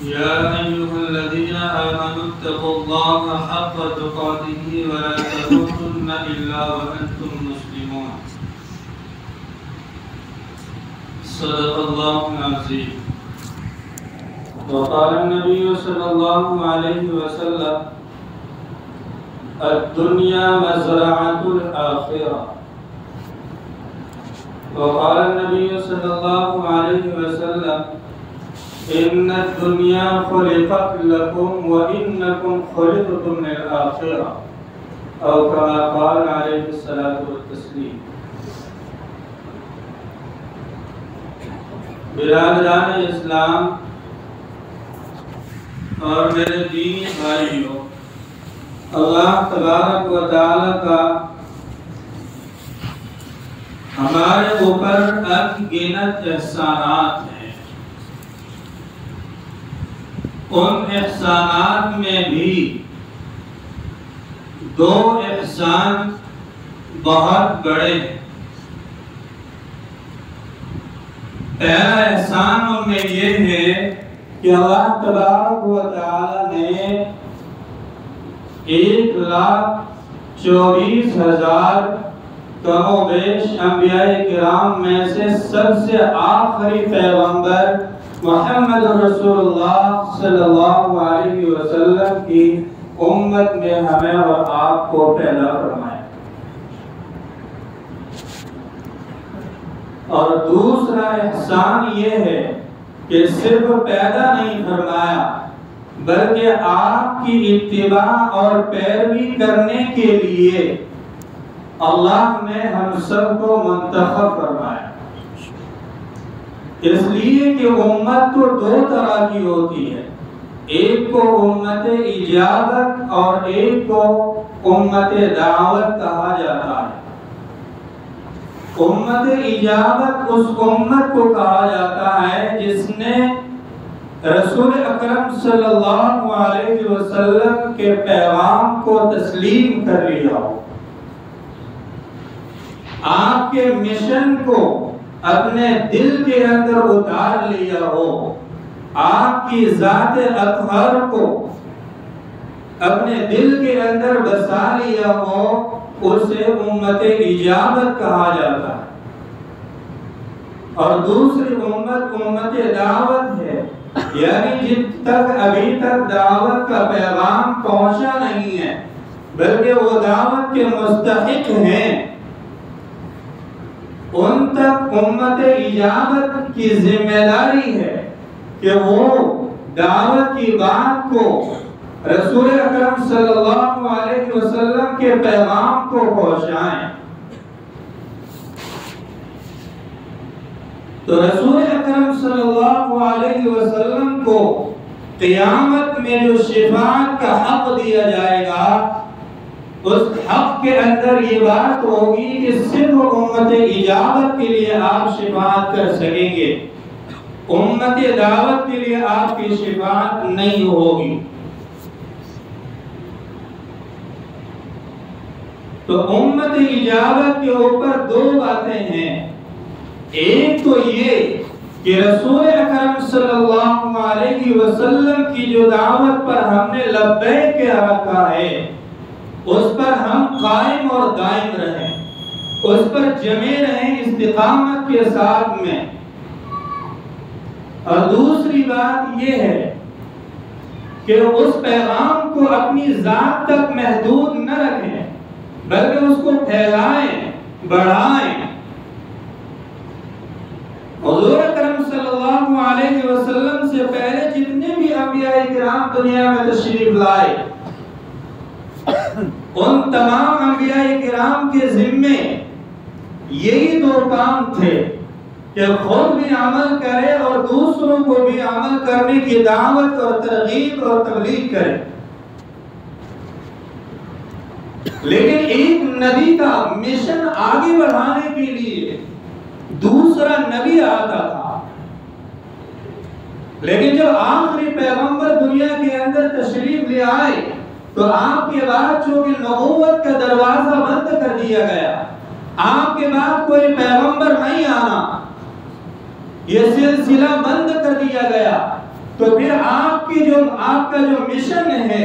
يا أيها الذين آمنوا اتقوا الله حق تقاته ولا تموتن إلا وأنتم مسلمون. صدق الله العظيم. وقال النبي صلى الله عليه وسلم: الدنيا مزرعة الآخرة. وقال النبي صلى الله عليه وسلم: إن الدنيا خلقت لكم وإنكم خلقتم للآخرة، أو كما قال عليه الصلاة والتسليم. برادران اسلام اور میرے دینی بھائیوں، اللہ تبارک و تعالی کا ہمارے اوپر انگنت احسانات ہیں۔ ان احسانات میں بھی دو احسان بہت بڑے ہیں۔ پہلا احسان ان میں یہ ہے کہ اللہ تبارک و تعالی نے 1,24,000 کم و بیش انبیاء کرام میں سے سب سے آخری پیغمبر محمد رسول اللہ صلی اللہ علیہ وسلم کی امت میں ہمیں اور آپ کو پیدا فرمایا۔ اور دوسرا احسان یہ ہے کہ صرف پیدا نہیں فرمایا بلکہ آپ کی اتباع اور پیروی کرنے کے لیے اللہ نے ہم سب کو منتخب فرمایا۔ اس لیے کہ امت تو دو طرح کی ہوتی ہے، ایک کو امت اجابت اور ایک کو امت دعوت کہا جاتا ہے۔ امت اجابت اس امت کو کہا جاتا ہے جس نے رسول اکرم صلی اللہ علیہ وسلم کے پیغام کو تسلیم کر لیا ہو، آپ کے مشن کو اپنے دل کے اندر اتار لیا ہو، آپ کی ذات اطہر کو اپنے دل کے اندر بسا لیا ہو، اسے امت اجابت کہا جاتا ہے۔ اور دوسری امت امت دعوت ہے، یعنی جن تک ابھی تک دعوت کا پیغام پہنچا نہیں ہے بلکہ وہ دعوت کے مستحق ہیں، ان تک امت اجابت کی ذمہ داری ہے کہ وہ دعوت کی بات کو، رسول اکرم صلی اللہ علیہ وسلم کے پیغام کو پہنچائیں۔ تو رسول اکرم صلی اللہ علیہ وسلم کو قیامت میں جو شفاعت کا حق دیا جائے گا، اس حق کے اندر یہ بات ہوگی کہ صرف امت اجابت کے لیے آپ شفاعت کر سکیں گے، امت دعوت کے لیے آپ کی شفاعت نہیں ہوگی۔ تو امت اجابت کے اوپر دو باتیں ہیں، ایک تو یہ کہ رسول اکرم صلی اللہ علیہ وسلم کی جو دعوت پر ہم نے لبیک کہہ رکھا ہے اس پر ہم قائم اور دائم رہیں، اس پر جمے رہیں استقامت کے ساتھ میں۔ اور دوسری بات یہ ہے کہ اس پیغام کو اپنی ذات تک محدود نہ رکھیں بلکہ اس کو پھیلائیں، بڑھائیں۔ حضور اکرم صلی اللہ علیہ وسلم سے پہلے جتنے بھی انبیاء کرام دنیا میں تشریف لائے، ان تمام انبیاء کرام کے ذمے یہی دو کام تھے کہ خود بھی عمل کرے اور دوسروں کو بھی عمل کرنے کی دعوت اور ترغیب اور تبلیغ کرے۔ لیکن ایک نبی کا مشن آگے بڑھانے کے لیے دوسرا نبی آتا تھا، لیکن جب آخری پیغمبر دنیا کے اندر تشریف لے آئے تو آپ کے بعد چونکہ نبوت کا دروازہ بند کر دیا گیا، آپ کے بعد کوئی پیغمبر نہیں آنا، یہ سلسلہ بند کر دیا گیا۔ تو پھر آپ کا جو مشن ہے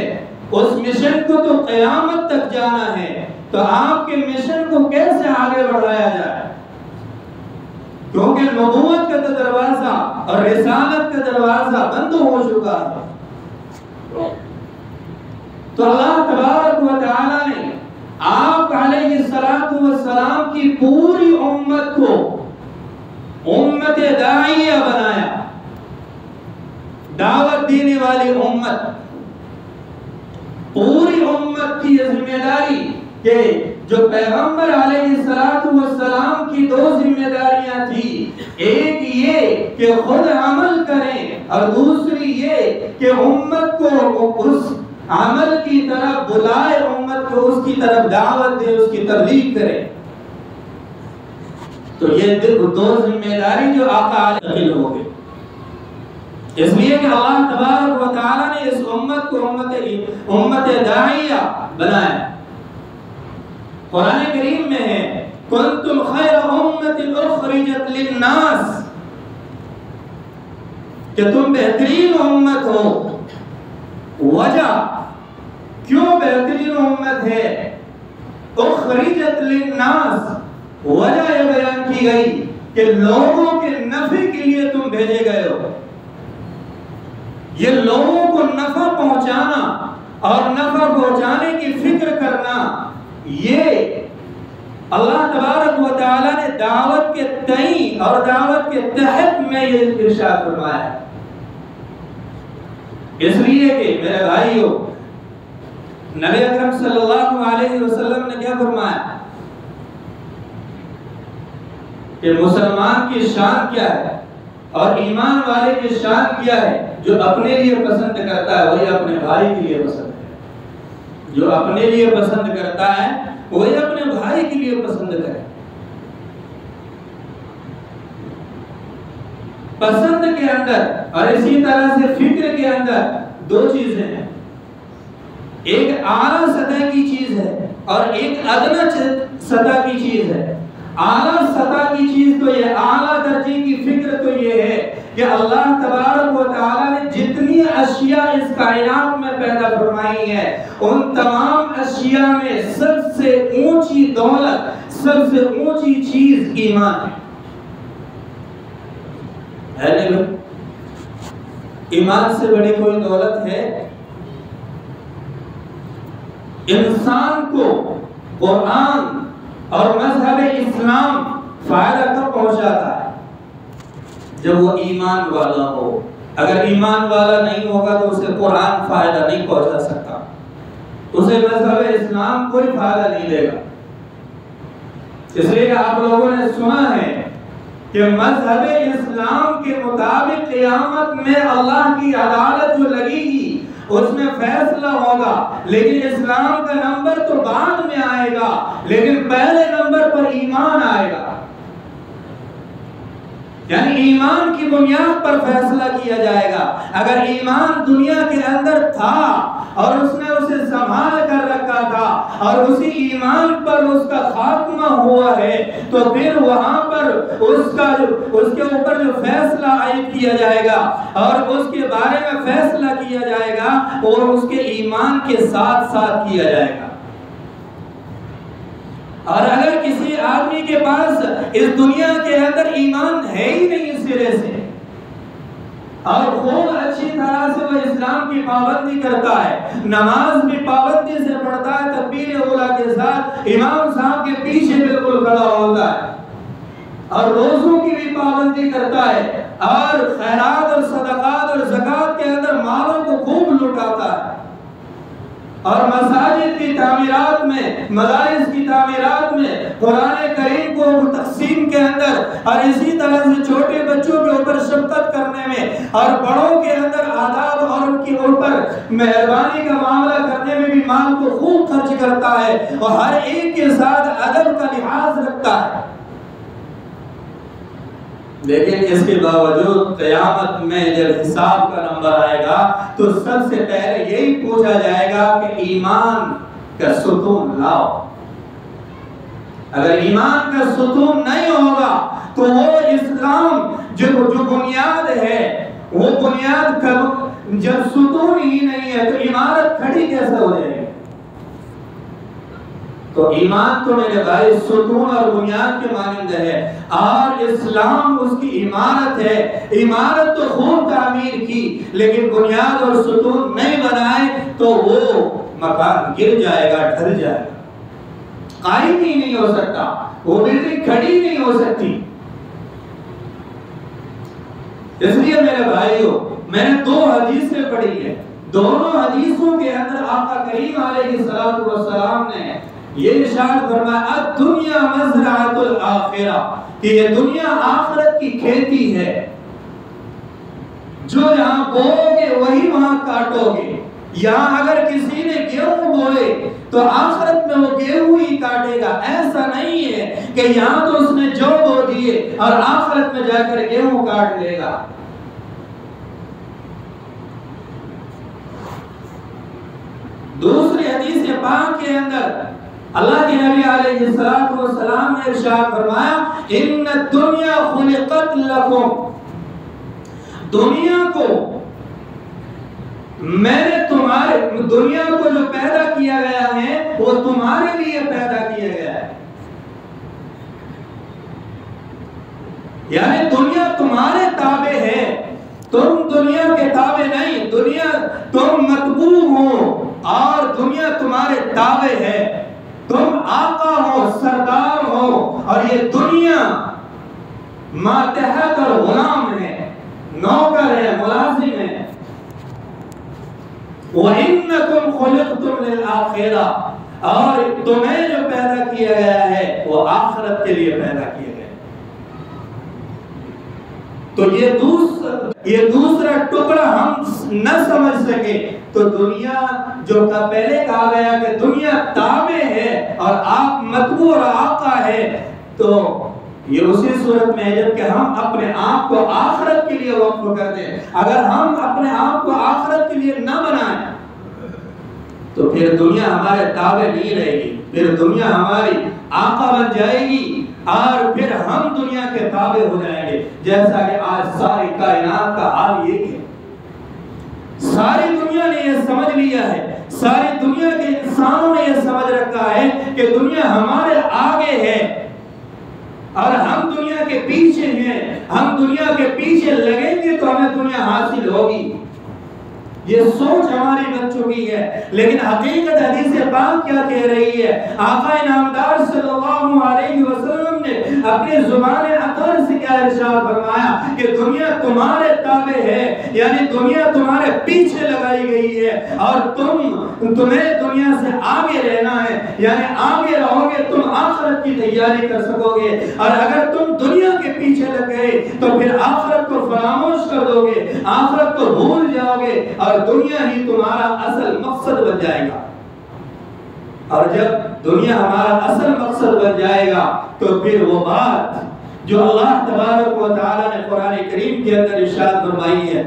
اس مشن کو تو قیامت تک جانا ہے، تو آپ کے مشن کو کیسے آگے بڑھایا جائے؟ کیونکہ نبوت کا دروازہ اور رسالت کا دروازہ بند ہو چکا ہے۔ تو اللہ تبارک و تعالی نے آپ علیہ السلام کی پوری امت کو امت داعیہ بنایا، دعوت دینے والی امت۔ پوری امت کی یہ ذمہ داری کہ جو پیغمبر علیہ السلام کی دو ذمہ داریاں تھی، ایک یہ کہ خود عمل کریں اور دوسری یہ کہ امت کو اس عمل کی طرف بلائے، امت کو اس کی طرف دعوت دے، اس کی تبلیغ کرے۔ تو یہ دو ذمہ داری جو آقا علیہ ہو گئے، اس لیے کہ اللہ تبارک و تعالی نے اس امت کو امت داعیہ بنایا۔ قرآن کریم میں ہے کنتم خیر امت اخرجت للناس، کہ تم بہترین امت ہو۔ وجہ کیوں بہترین امت ہے؟ اخرجت للناس، وجہ یہ بیان کی گئی کہ لوگوں کے نفع کے لیے تم بھیجے گئے ہو۔ یہ لوگوں کو نفع پہنچانا اور نفع پہنچانے کی فکر کرنا، یہ اللہ تبارک و تعالی نے دعوت کے تئیں اور دعوت کے تحت میں یہ ارشاد فرمایا ہے۔ اس لیے کہ میرے بھائیو، نبی اکرم صلی اللہ علیہ وسلم نے کیا فرمایا کہ مسلمان کی شان کیا ہے اور ایمان والے کی شان کیا ہے؟ جو اپنے لیے پسند کرتا ہے وہی اپنے بھائی کے لیے پسند ہے، جو اپنے لیے پسند کرتا ہے وہی اپنے بھائی کے لیے پسند کرے۔ پسند کے اندر اور اسی طرح سے فکر کے اندر دو چیزیں ہیں، ایک اعلیٰ سطح کی چیز ہے اور ایک ادنی سطح کی چیز ہے۔ اعلیٰ سطح کی چیز تو یہ اعلیٰ درجے کی فکر تو یہ ہے کہ اللہ تبارک و تعالی نے جتنی اشیاء اس کائنات میں پیدا فرمائی ہے، ان تمام اشیاء میں سب سے اونچی دولت، سب سے اونچی چیز ایمان ہے نہیں؟ ایمان سے بڑی کوئی دولت ہے؟ انسان کو قرآن اور مذہب اسلام فائدہ کب پہنچاتا ہے؟ جب وہ ایمان والا ہو۔ اگر ایمان والا نہیں ہوگا تو اسے قرآن فائدہ نہیں پہنچا سکتا، اسے مذہب اسلام کوئی فائدہ نہیں دے گا۔ اس لیے کہ آپ لوگوں نے سنا ہے کہ مذہب اسلام کے مطابق قیامت میں اللہ کی عدالت جو لگے گی اس میں فیصلہ ہوگا، لیکن اسلام کا نمبر تو بعد میں آئے گا، لیکن پہلے نمبر پر ایمان آئے گا۔ یعنی ایمان کی بنیاد پر فیصلہ کیا جائے گا۔ اگر ایمان دنیا کے اندر تھا اور اس نے اسے سنبھال کر رکھا تھا اور اسی ایمان پر اس کا خاتمہ ہوا ہے، تو پھر وہاں پر اس کے اوپر جو فیصلہ عائد کیا جائے گا اور اس کے بارے میں فیصلہ کیا جائے گا اور اس کے ایمان کے ساتھ ساتھ کیا جائے گا۔ اور اگر کسی آدمی کے پاس اس دنیا کے اندر ایمان ہے ہی نہیں اس سرے سے، اور خوب اچھی طرح سے وہ اسلام کی پابندی کرتا ہے، نماز بھی پابندی سے پڑھتا ہے، تکبیر اولیٰ کے ساتھ امام صاحب کے پیچھے بالکل کھڑا ہوتا ہے، اور روزوں کی بھی پابندی کرتا ہے، اور خیرات اور صدقات اور زکوٰۃ کے اندر مالوں کو خوب لٹاتا ہے، اور مساجد کی تعمیرات میں، مدارس کی تعمیرات میں، قرآن کریم کو تقسیم کے اندر، اور اسی طرح سے چھوٹے بچوں کے اوپر شفقت کرنے میں، اور بڑوں کے اندر آداب اور ان کے اوپر مہربانی کا معاملہ کرنے میں بھی مال کو خوب خرچ کرتا ہے، اور ہر ایک کے ساتھ ادب کا لحاظ رکھتا ہے۔ لیکن اس کے باوجود قیامت میں جب حساب کا نمبر آئے گا تو سب سے پہلے یہی پوچھا جائے گا کہ ایمان کا ستون لاؤ۔ اگر ایمان کا ستون نہیں ہوگا تو وہ اسلام جو بنیاد ہے وہ بنیاد جب ستون ہی نہیں ہے تو عمارت کھڑی کیسے ہو جائے گی؟ تو ایمان تو میرے بھائی ستون اور بنیاد کے مانند ہے، اور اسلام اس کی عمارت ہے۔ عمارت تو خوب تعمیر کی لیکن بنیاد اور ستون نہیں بنائے تو وہ مکان گر جائے گا، ڈھل جائے گا، قائم ہی نہیں ہو سکتا، وہ بلڈنگ کھڑی نہیں ہو سکتی۔ اس لیے میرے بھائیوں، میں نے 2 حدیثیں پڑھی ہیں، دونوں حدیثوں کے اندر آقا کریم علیہ الصلوۃ والسلام نے یہ ارشاد فرمایا الدنیا مزرعۃ الآخرہ، کہ یہ دنیا آخرت کی کھیتی ہے، جو یہاں بوؤ گے وہی وہاں کاٹو گے۔ یہاں اگر کسی نے گیہوں بوئے تو آخرت میں وہ گیہوں ہی کاٹے گا، ایسا نہیں ہے کہ یہاں تو اس نے جو بو دیے اور آخرت میں جا کر گیہوں کاٹ لے گا۔ دوسری حدیث پاک کے اندر اللہ کے نبی علیہ السلام نے ارشاد فرمایا ان الدنیا خلقت لکم، دنیا کو میں نے دنیا کو جو پیدا کیا گیا ہے وہ تمہارے لیے پیدا کیا گیا ہے، یعنی دنیا تمہارے تابع ہے، تم دنیا کے تابع نہیں، دنیا تم متبوع ہو اور دنیا تمہارے تابع ہے، تم آقا ہو، سردار ہو، اور یہ دنیا ماتحت اور غلام ہے، نوکر ہے، ملازم ہے۔ وَإِنَّكُمْ خُلِقْتُمْ لِلْآخِرَةِ، اور تمہیں جو پیدا کیا گیا ہے وہ آخرت کے لیے پیدا کیا گیا ہے۔ تو یہ دوسرا ٹکڑا ہم نہ سمجھ سکے تو دنیا جو پہلے کہا گیا کہ دنیا تابع ہے اور آپ متبوع اور آقا ہے، تو یہ اسی صورت میں ہے جب کہ ہم اپنے آپ کو آخرت کے لیے وقف کر دیں۔ اگر ہم اپنے آپ کو آخرت کے لیے نہ بنائیں تو پھر دنیا ہمارے تابع نہیں رہے گی، پھر دنیا ہماری آقا بن جائے گی اور پھر ہم دنیا کے تابع ہو جائیں گے، جیسا کہ آج ساری کائنات کا حال یہ ہے۔ ساری دنیا نے یہ سمجھ لیا ہے، ساری دنیا کے انسانوں نے یہ سمجھ رکھا ہے کہ دنیا ہمارے آگے ہے اور ہم دنیا کے پیچھے ہیں، ہم دنیا کے پیچھے لگیں گے تو ہمیں دنیا حاصل ہوگی۔ یہ سوچ ہماری بن چکی ہے، لیکن حقیقت حدیث پاک کیا کہہ رہی ہے؟ آقا انعامدار صلی اللہ علیہ وسلم نے اپنی زبان اطہر سے کیا ارشاد فرمایا کہ دنیا تمہارے تابع ہے، یعنی دنیا تمہارے پیچھے لگائی گئی ہے اور تمہیں دنیا سے آگے رہنا ہے، یعنی آگے رہو گے تم آخرت کی تیاری کر سکو گے، اور اگر تم دنیا کے پیچھے لگ گئے تو پھر آخرت کو فراموش کر دو گے، آخرت کو بھول جاؤ گے اور دنیا ہی تمہارا اصل مقصد بن جائے گا۔ اور جب دنیا ہمارا اصل مقصد بن جائے گا تو پھر وہ بات جو اللہ تبارک و تعالی نے قرآن کریم کے اندر ارشاد فرمائی ہے،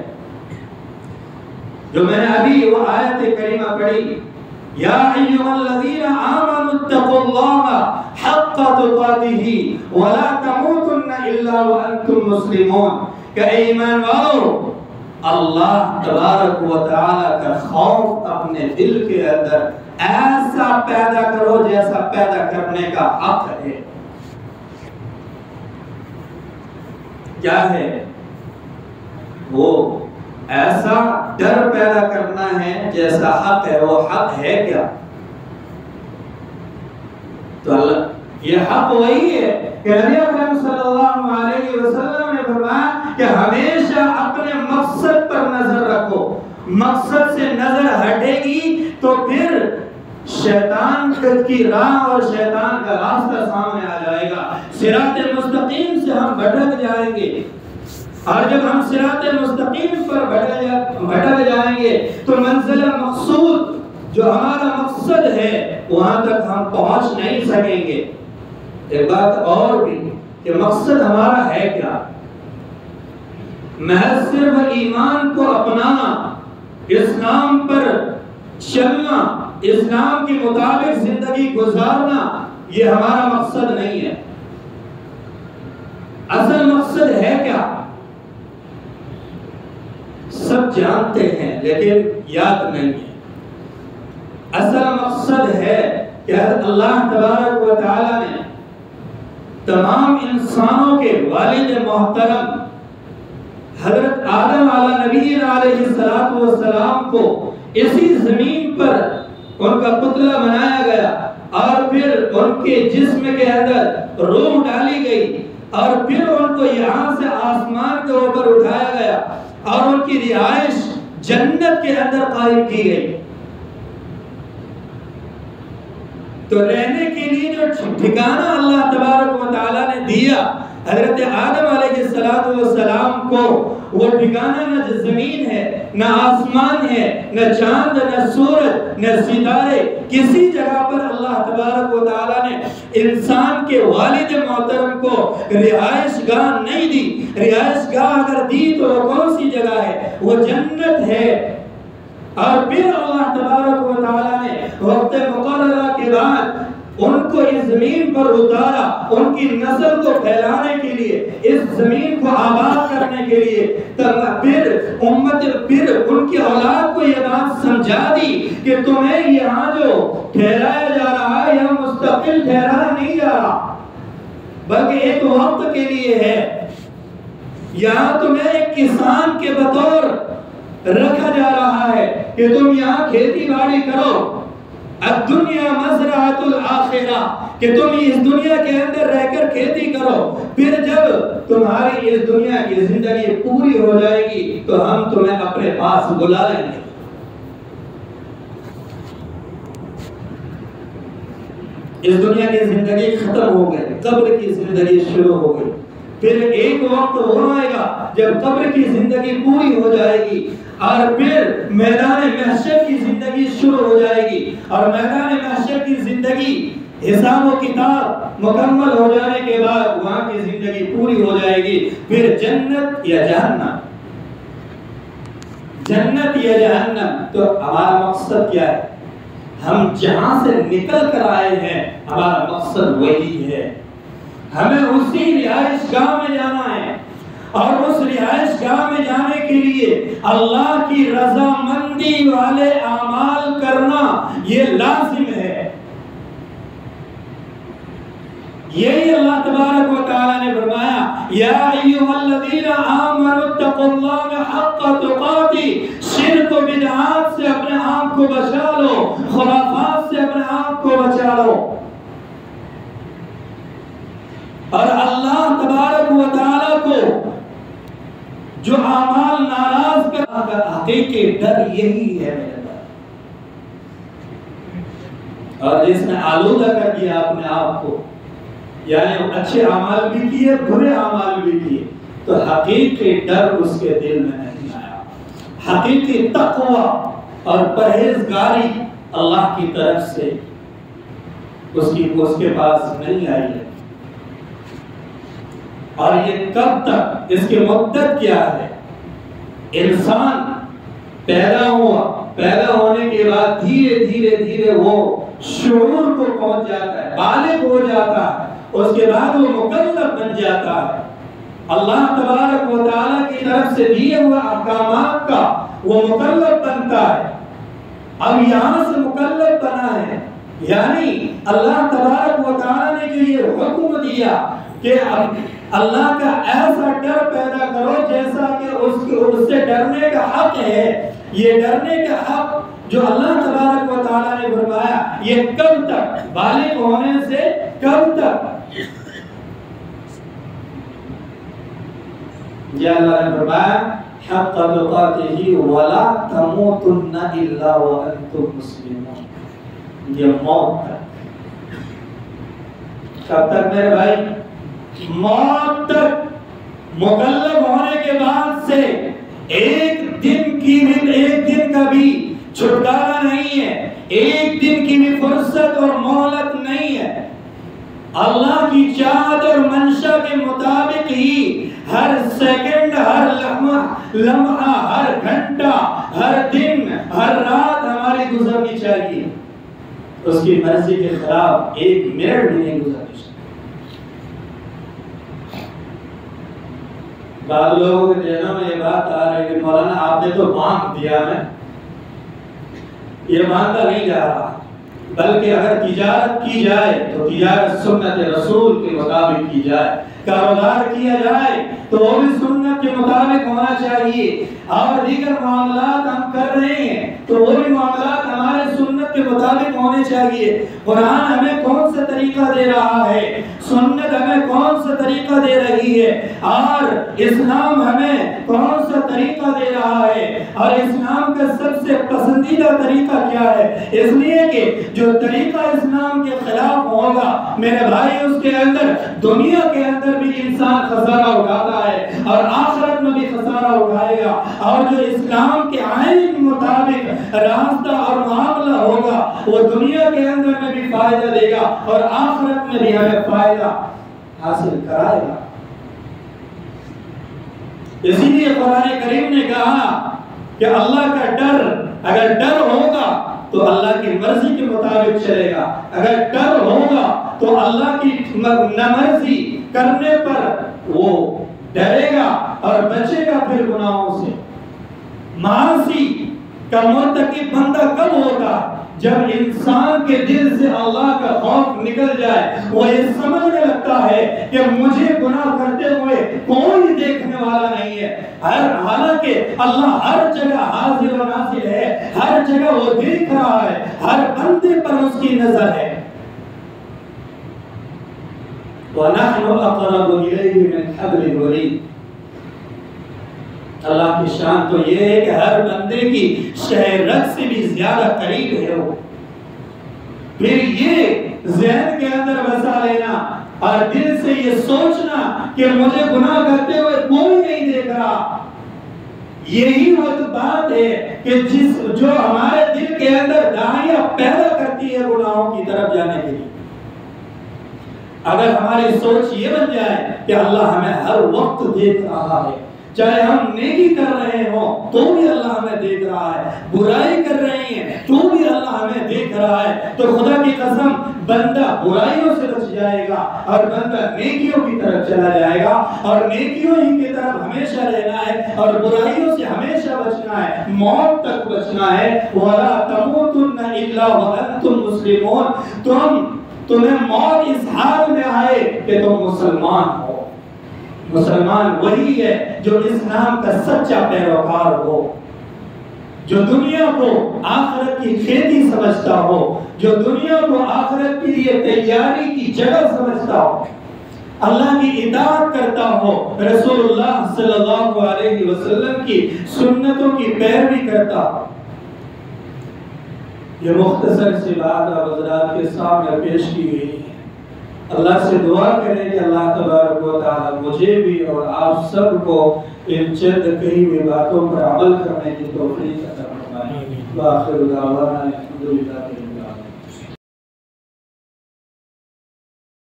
جو میں نے ابھی وہ آیت کریمہ پڑھی، یا ایھا الذین آمنوا اتقوا اللہ حق تقاتہ ولا تموتن الا وانتم مسلمون، کہ ایمان والو اللہ تبارک و تعالی کا خوف اپنے دل کے اندر ایسا پیدا کرو جیسا پیدا کرنے کا حق ہے۔ کیا ہے وہ؟ ایسا ڈر پیدا کرنا ہے جیسا حق ہے۔ وہ حق ہے کیا؟ تو اللہ یہ حق وہی ہے کہ نبی اکرم صلی اللہ علیہ وسلم نے فرمایا کہ ہمیشہ اپنے مقصد پر نظر رکھو، مقصد سے نظر ہٹے گی تو پھر شیطان کی راہ اور شیطان کا راستہ سامنے آ جائے گا، صراط مستقیم سے ہم بھٹک جائیں گے، اور جب ہم صراط مستقیم پر بھٹک جائیں گے تو منزل مقصود جو ہمارا مقصد ہے وہاں تک ہم پہنچ نہیں سکیں گے۔ ایک بات اور بھی کہ مقصد ہمارا ہے کیا؟ محض صرف ایمان کو اپنانا، اسلام پر چلنا، اسلام کے مطابق زندگی گزارنا، یہ ہمارا مقصد نہیں ہے۔ اصل مقصد ہے کیا؟ سب جانتے ہیں لیکن یاد نہیں ہے۔ اصل مقصد ہے کہ اللہ تبارک و تعالیٰ نے تمام انسانوں کے والد محترم حضرت آدم علیہ السلام کو اسی زمین پر ان کا پتلا بنایا گیا اور پھر ان کے جسم کے اندر روح ڈالی گئی اور پھر ان کو یہاں سے آسمان کے اوپر اٹھایا گیا اور ان کی رہائش جنت کے اندر قائم کی گئی۔ تو رہنے کے لیے جو ٹھکانہ اللہ تبارک و تعالیٰ نے دیا حضرت آدم علیہ السلام کو، وہ ٹھکانہ نہ زمین ہے، نہ آسمان ہے، نہ چاند، نہ سورج، نہ ستارے، کسی جگہ پر اللہ تبارک و تعالیٰ نے انسان کے والد محترم کو رہائش گاہ نہیں دی۔ رہائش گاہ اگر دی تو وہ کون سی جگہ ہے؟ وہ جنت ہے۔ اور پھر اللہ تبارک و تعالیٰ نے وقت مقررہ کے بعد ان کو اس زمین پر اتارا، ان کی نسل کو پھیلانے کے لیے، اس زمین کو آباد کرنے کے لیے، پھر ان کی اولاد کو یہ بات سمجھا دی کہ تمہیں یہاں جو ٹھہرایا جا رہا ہے یہ مستقل ٹھہرایا نہیں جا رہا بلکہ ایک وقت کے لیے ہے۔ یہاں تمہیں ایک کسان کے بطور رکھا جا رہا ہے کہ تم یہاں کھیتی باڑی کرو، الدنیا مزرعۃ الآخرہ، کہ تم اس دنیا کے اندر رہ کر کھیتی کرو، پھر جب تمہاری اس دنیا کی زندگی پوری ہو جائے گی تو ہم تمہیں اپنے پاس بلا لیں گے۔ اس دنیا کی زندگی ختم ہو گئی، قبر کی زندگی شروع ہو گئی، پھر ایک وقت وہ آئے گا جب قبر کی زندگی پوری ہو جائے گی اور پھر میدان محشر کی زندگی شروع ہو جائے گی، اور میدان محشر کی زندگی حساب و کتاب مکمل ہو جانے کے بعد وہاں کی زندگی پوری ہو جائے گی، پھر جنت یا جہنم، جنت یا جہنم۔ تو ہمارا مقصد کیا ہے؟ ہم جہاں سے نکل کر آئے ہیں ہمارا مقصد وہی ہے، ہمیں اسی رہائش گاہ میں جانا ہے، اور اس رہائش گاہ میں جانے کے لیے اللہ کی رضامندی والے اعمال کرنا یہ لازم ہے۔ یہی اللہ تبارک و تعالیٰ نے فرمایا یا ایھا الذین آمنوا اتقوا اللہ حق تقاتی، شرک و بدعات سے اپنے آپ کو بچا لو، خرافات سے اپنے آپ کو بچا لو۔ اور اللہ تبارک و تعالیٰ کو جو اعمال ناراض کر، حقیقی ڈر یہی ہے میرے بھائی۔ اور جس نے آلودہ کر دیا اپنے آپ کو، یعنی اچھے اعمال بھی کیے برے اعمال بھی کیے، تو حقیقی ڈر اس کے دل میں نہیں آیا، حقیقی تقوی اور پرہیزگاری اللہ کی طرف سے اس کے پاس نہیں آئی ہے۔ اور یہ کب تک، اس کی مدت کیا ہے؟ انسان پیدا ہوا، پیدا ہونے کے بعد دھیرے دھیرے دھیرے وہ شعور کو پہنچ جاتا ہے، بالغ ہو جاتا ہے، اس کے بعد وہ مکلف بن جاتا ہے، اللہ تبارک و تعالیٰ کی طرف سے دیے ہوئے احکامات کا وہ مکلف بنتا ہے۔ اب یہاں سے مکلف بنا ہے، یعنی اللہ تبارک و تعالیٰ نے جو یہ حکم دیا کہ اللہ کا ایسا ڈر پیدا کرو جیسا کہ اس سے ڈرنے کا حق ہے، یہ ڈرنے کا حق جو اللہ تبارک و تعالیٰ نے فرمایا، یہ کب تک؟ بالغ ہونے سے کب تک؟ یہ اللہ نے فرمایا حق تقاته ولا تموتن الا وانتم مسلمون، یہ موت تک۔ کب تک میرے بھائی؟ موت تک۔ مکلف ہونے کے بعد سے ایک دن کا بھی چھٹکارا نہیں ہے، ایک دن کی بھی فرصت اور مہلت نہیں ہے۔ اللہ کی چاہت اور منشا کے مطابق ہی ہر سیکنڈ، ہر لمحہ، ہر گھنٹہ، ہر دن، ہر رات ہماری گزرنی چاہیے۔ اس کی مرضی کے خلاف ایک منٹ بھی نہیں گزرنی چاہیے۔ بعض لوگوں کے ذہنوں میں یہ بات آ رہی ہے کہ مولانا آپ نے تو باندھ دیا میں، یہ باندھا نہیں جا رہا، بلکہ اگر تجارت کی جائے تو تجارت سنت رسول کے مطابق کی جائے، کاروبار کیا جائے تو وہ بھی سنت کے مطابق ہونا چاہیے، اور دیگر معاملات ہم کر رہے ہیں تو وہ بھی معاملات ہمارے سنت کے مطابق ہونے چاہیے۔ قرآن ہمیں کون سا طریقہ دے رہا ہے، سنت ہمیں کون سا طریقہ دے رہی ہے، اور اسلام ہمیں کون سا طریقہ دے رہا ہے، اور اسلام کا سب سے پسندیدہ طریقہ کیا ہے۔ اس لیے کہ جو طریقہ اسلام کے خلاف ہوگا میرے بھائی، اس کے اندر دنیا کے اندر بھی انسان خسارہ اٹھاتا ہے اور آخرت میں بھی خسارہ اٹھائے گا، اور جو اسلام کے آئین کے مطابق راستہ اور معاملہ ہوگا وہ دنیا کے اندر میں بھی فائدہ دے گا اور آخرت میں بھی ہمیں فائدہ حاصل کرائے گا۔ اسی لیے قرآن کریم نے کہا کہ اللہ کا ڈر، اگر ڈر ہوگا تو اللہ کی مرضی کے مطابق چلے گا، اگر ڈر ہوگا تو اللہ کی نامرضی کرنے پر وہ ڈرے گا اور بچے گا پھر گناہوں سے۔ معاصی کا مرتکب بندہ کب ہوگا؟ جب انسان کے دل سے اللہ کا خوف نکل جائے، وہ یہ سمجھنے لگتا ہے کہ مجھے گناہ کرتے ہوئے کوئی دیکھنے والا نہیں ہے، حالانکہ اللہ ہر جگہ حاضر و ناظر ہے، ہر جگہ وہ دیکھ رہا ہے، ہر بندے پر اس کی نظر ہے۔ وَنَحْنُ أَقْرَبُ إِلَيْهِ مِنْ حَبْلِ الْوَرِيدِ۔ اللہ کی شان تو یہ ہے کہ ہر بندے کی شہ رگ سے بھی زیادہ قریب ہے وہ۔ پھر یہ ذہن کے اندر بسا لینا اور دل سے یہ سوچنا کہ مجھے گناہ کرتے ہوئے کوئی نہیں دیکھ رہا، یہی وہ بات ہے کہ جو ہمارے دل کے اندر داعیہ پیدا کرتی ہے گناہوں کی طرف جانے کے لیے۔ اگر ہماری سوچ یہ بن جائے کہ اللہ ہمیں ہر وقت دیکھ رہا ہے، چاہے ہم نیکی کر رہے ہوں تو بھی اللہ ہمیں دیکھ رہا ہے، برائی کر رہے ہیں تو بھی اللہ ہمیں دیکھ رہا ہے، تو خدا کی قسم بندہ برائیوں سے بچ جائے گا اور بندہ نیکیوں کی طرف چلا جائے گا، اور نیکیوں ہی کی طرف ہمیشہ رہنا ہے اور برائیوں سے ہمیشہ بچنا ہے، موت تک بچنا ہے۔ وَلَا تَمُوتُنَّ إِلَّا وَأَنْتُمْ مُسْلِمُونَ۔ تمہیں موت اس حال میں آئے کہ تم مسلمان ہو۔ مسلمان وہی ہے جو اسلام کا سچا پیروکار ہو، جو دنیا کو آخرت کی کھیتی سمجھتا ہو، جو دنیا کو آخرت کے لیے تیاری کی جگہ سمجھتا ہو، اللہ کی اطاعت کرتا ہو، رسول اللہ صلی اللہ علیہ وسلم کی سنتوں کی پیروی کرتا ہو۔ یہ مختصر سی بات آپ حضرات کے سامنے پیش کی گئی ہے۔ اللہ سے دعا کریں کہ اللہ تبارک و تعالی مجھے بھی اور آپ سب کو ان چند کہی ہوئی باتوں پر عمل کرنے کی توفیق عطا فرمائے۔ وآخر دعوانا الحمدللہ۔